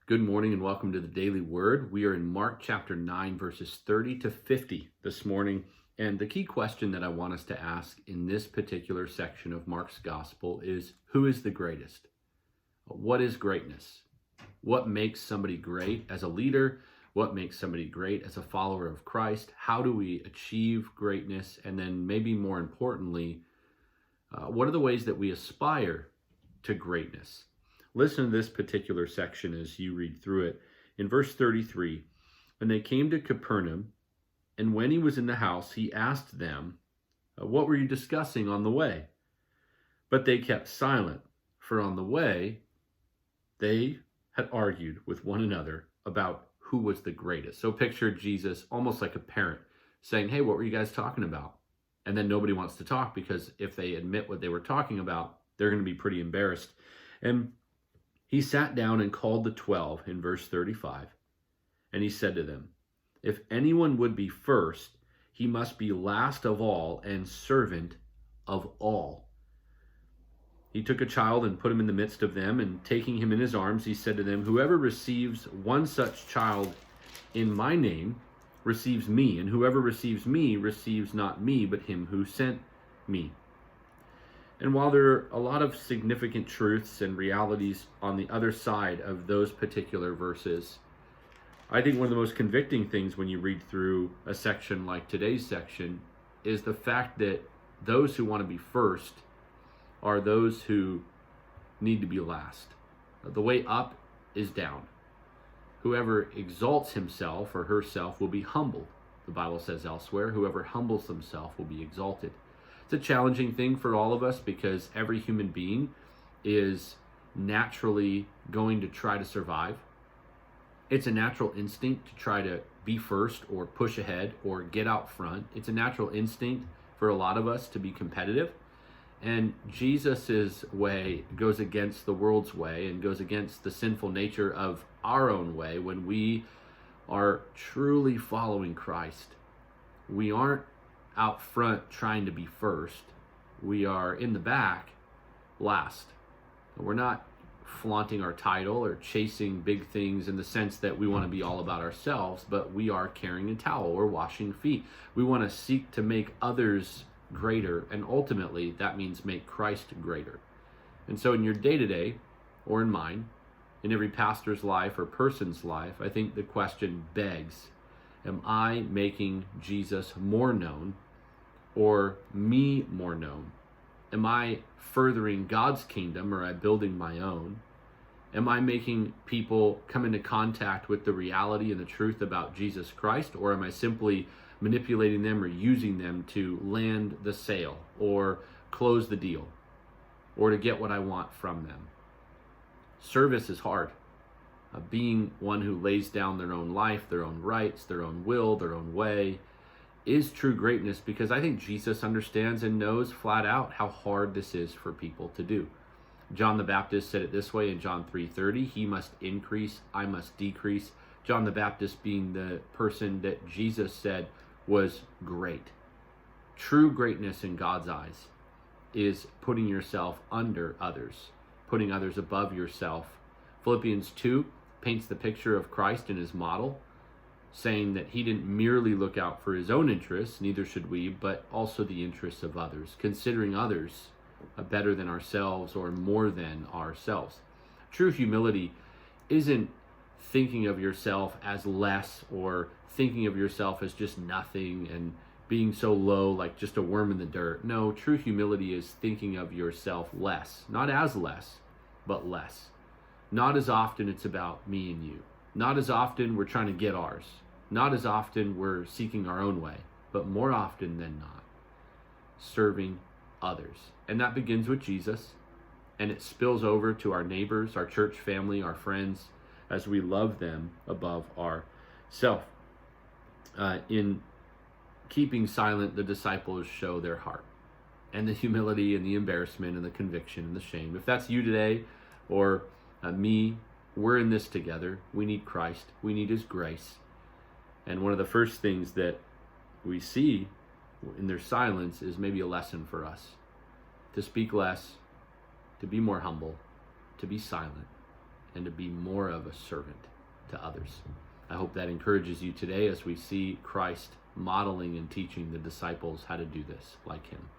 Good morning and welcome to the Daily Word. We are in Mark chapter 9, verses 30 to 50 this morning. And the key question that I want us to ask in this particular section of Mark's gospel is, who is the greatest? What is greatness? What makes somebody great as a leader? What makes somebody great as a follower of Christ? How do we achieve greatness? And then maybe more importantly, what are the ways that we aspire to greatness? Listen to this particular section as you read through it. In verse 33, and they came to Capernaum, and when he was in the house, he asked them, what were you discussing on the way? But they kept silent, for on the way they had argued with one another about who was the greatest. So picture Jesus almost like a parent saying, hey, what were you guys talking about? And then nobody wants to talk because if they admit what they were talking about, they're going to be pretty embarrassed. And he sat down and called the 12 in verse 35, and he said to them, if anyone would be first, he must be last of all and servant of all. He took a child and put him in the midst of them, and taking him in his arms, he said to them, whoever receives one such child in my name receives me, and whoever receives me receives not me, but him who sent me. And while there are a lot of significant truths and realities on the other side of those particular verses, I think one of the most convicting things when you read through a section like today's section is the fact that those who want to be first are those who need to be last. The way up is down. Whoever exalts himself or herself will be humbled. The Bible says elsewhere, whoever humbles himself will be exalted. It's a challenging thing for all of us because every human being is naturally going to try to survive. It's a natural instinct to try to be first or push ahead or get out front. It's a natural instinct for a lot of us to be competitive. And Jesus's way goes against the world's way and goes against the sinful nature of our own way when we are truly following Christ. We aren't out front trying to be first. We are in the back last. We're not flaunting our title or chasing big things in the sense that we want to be all about ourselves, but we are carrying a towel or washing feet. We want to seek to make others greater, and ultimately that means make Christ greater. And so in your day-to-day, or in mine, in every pastor's life or person's life, I think the question begs, am I making Jesus more known or me more known? Am I furthering God's kingdom or am I building my own? Am I making people come into contact with the reality and the truth about Jesus Christ, or am I simply manipulating them or using them to land the sale or close the deal or to get what I want from them? Service is hard. Being one who lays down their own life, their own rights, their own will, their own way is true greatness, because I think Jesus understands and knows flat out how hard this is for people to do. John the Baptist said it this way in John 3:30, he must increase, I must decrease. John the Baptist being the person that Jesus said was great. True greatness in God's eyes is putting yourself under others, putting others above yourself. Philippians 2 paints the picture of Christ in his model, saying that he didn't merely look out for his own interests, neither should we, but also the interests of others, considering others better than ourselves or more than ourselves. True humility isn't thinking of yourself as less or thinking of yourself as just nothing and being so low like just a worm in the dirt. No, true humility is thinking of yourself less, not as less, but less. Not as often it's about me and you. Not as often we're trying to get ours. Not as often we're seeking our own way, but more often than not, serving others. And that begins with Jesus, and it spills over to our neighbors, our church family, our friends, as we love them above ourselves. In keeping silent, the disciples show their heart and the humility and the embarrassment and the conviction and the shame. If that's you today or me, we're in this together. We need Christ. We need his grace. And one of the first things that we see in their silence is maybe a lesson for us to speak less, to be more humble, to be silent, and to be more of a servant to others. I hope that encourages you today as we see Christ modeling and teaching the disciples how to do this like him.